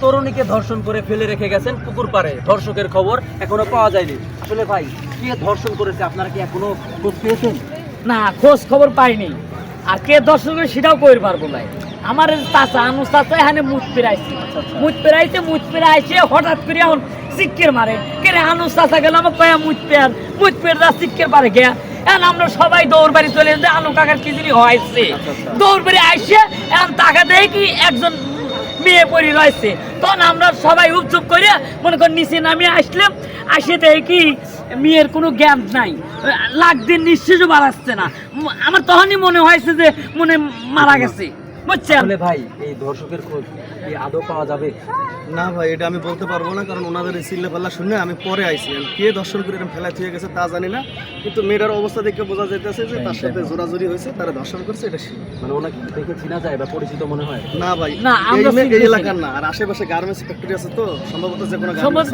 তরুণীকে ধর্ষণ করে ফেলে রেখে গেছেন পুকুর পাড়ে। ধর্ষকের খবর এখনো পাওয়া যায়নি। আসলে ভাই, কে ধর্ষণ করেছে আপনারা কি এখনো খোঁজ পেয়েছেন? না, খোঁজ খবর পাইনি। আর কে দর্শক সেটাও কইর পারবো না। আমার চাচা আনু চাচা এখানে মুখ পেরাইছে হঠাৎ করে এখন চিক্কের মারে কে রে আনু চাচা গেল আমার কয়া মুখ পের চিক্কের পারে গিয়া। এখন আমরা সবাই দৌড় বাড়ি চলে যেতে আনু কাকার কি জিনিস হয়েছে দৌড় বাড়ি আইসে এখন টাকা দেয় কি একজন মেয়ে পড়ি রয়েছে। তখন আমরা সবাই উপচুপ করে মনে কর নিচে নামিয়ে আসলাম। আসে দেখি কি মেয়ের কোনো জ্ঞান নাই, লাখ দিন নিঃশ্বাসও বাড়াচ্ছে না। আমার তখনই মনে হয়েছে যে মনে মারা গেছে, বুঝছেন? ভাই, এই ধর্ষকের খোঁজ কি আদৌ পাওয়া যাবে? না ভাই, এটা আমি বলতে পারবো না, কারণ ওনাদের এই চিল্লাপাল্লা শুনে আমি পরে আইছি। কে দর্শন করে এরকম ফেলা থুয়ে গেছে তা জানি না, কিন্তু মেয়েটার অবস্থা দেখে বোঝা যাইতেছে যে তার সাথে জোরাজুরি হয়েছে, তারা দর্শন করছে, এটা ঠিক। মানে ওনাকে দেখে চিনা যায় বা পরিচিত মনে হয়? না ভাই, না, আমরা এই এলাকার না, আর আশেপাশে গার্মেন্টস ফ্যাক্টরি আছে তো, সম্ভবত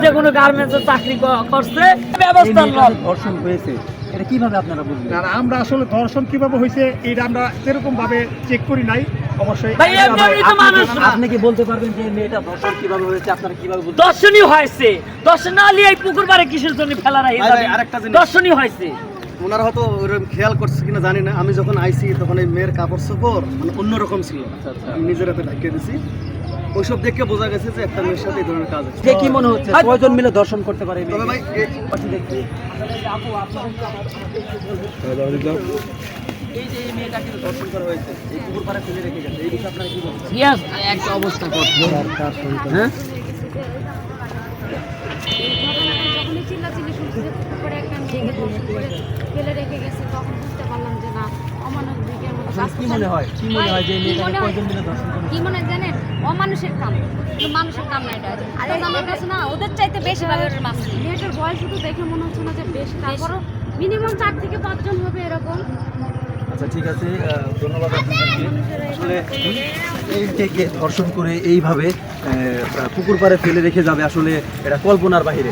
যে কোনো গার্মেন্টসে চাকরি করছে ব্যবস্থা নয়। ধর্ষণ হয়েছে এটা কিভাবে আপনারা বুঝলেন? না, আমরা আসলে ধর্ষণ কিভাবে হয়েছে এটা আমরা সেরকম ভাবে চেক করি নাই। অবশ্যই ভাই, এমনি তো মানুষ না। আপনি কি বলতে পারবেন যে মেয়েটা ধর্ষণ কিভাবে হয়েছে, আপনারা কিভাবে বুঝলেন? দর্শনই হয়েছে। দর্শন না হলে এই পুকুর পাড়ে কিসের জন্য ফেলা রাখি? আরেকটা জিনিস, দর্শনই হয়েছে। ওনারা হয়তো ওরকম খেয়াল করছে কিনা জানি না, আমি যখন আইছি তখন এই মেয়ের কাপড় চোপড় মানে অন্যরকম ছিল। আমি নিজের হাতে ঢাকিয়ে দিছি, ওইসব দেখে বোঝা গেছে যে একটা মেয়ের সাথে এই ধরনের কাজ হচ্ছে। কি মনে হচ্ছে কয়জন মিলে ধর্ষণ করতে পারে? তবে ভাই, এই যে এই মেয়েটাকে ধর্ষণ করা হয়েছে, এই পুকুর পাড়ে ফেলে রেখে গেছে, এই বিষয়ে আপনারা কি বলছেন? ইয়েস, একটা অবস্থা করছে। হ্যাঁ, যখনই চিল্লাচিল্লি শুনছি যে পুকুর পাড়ে একটা মেয়েকে ধর্ষণ করে ফেলে রেখে গেছে, তখন বুঝতে পারলাম যে না, অমানবিকের মতো কাজ কি মনে হয় যে এই মেয়েটাকে কয়জন মিলে ধর্ষণ করে? কি মনে হয় জানেন? অমানুষের কাম, কিন্তু মানুষের কাম না এটা। আর আমার কাছে না ওদের চাইতে বেশি ভাগের মাছ। মেয়েটার বয়স শুধু দেখে মনে হচ্ছে না যে বেশি, তারপরও মিনিমাম 4 থেকে 5 জন হবে এরকম। আচ্ছা, ঠিক আছে, ধন্যবাদ আপনাদেরকে। আসলে এই থেকে ধর্ষণ করে এইভাবে পুকুর পাড়ে ফেলে রেখে যাবে, আসলে এটা কল্পনার বাহিরে।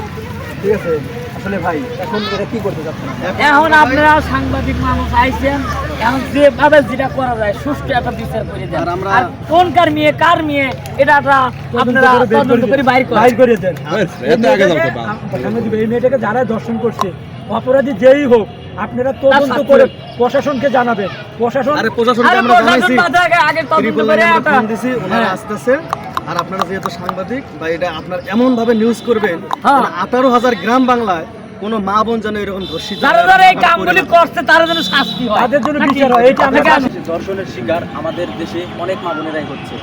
ঠিক আছে, আসলে ভাই, এখন এটা কি করতে যাচ্ছেন? এখন আপনারা সাংবাদিক মানুষ আইছেন, এখন যেভাবে যেটা করা যায় সুষ্ঠু একটা বিচার করে দেন। আর কোন কার মেয়ে এটা আপনারা তদন্ত করে বাইর করে দেন। এই মেয়েটাকে যারা দর্শন করছে, অপরাধী যেই হোক, আপনারা তদন্ত করে প্রশাসনকে জানাবেন। প্রশাসনকে আমরা জানাইছি, আগে তদন্ত ত্রিপল করে লাইনে ফোন দিছি, ওনারা আসতেছে। আর আপনারা যেহেতু সাংবাদিক বা এটা আপনার এমন ভাবে নিউজ করবেন, 18,000 গ্রাম বাংলায় কোনো মা বোন যেন এরকম ধর্ষিত যারা এই কামগুলি করছে তারা যেন শাস্তি হয়, তাদের জন্য বিচার হয়। এটা ধর্ষণের শিকার আমাদের দেশে অনেক মা বোনেরাই হচ্ছে।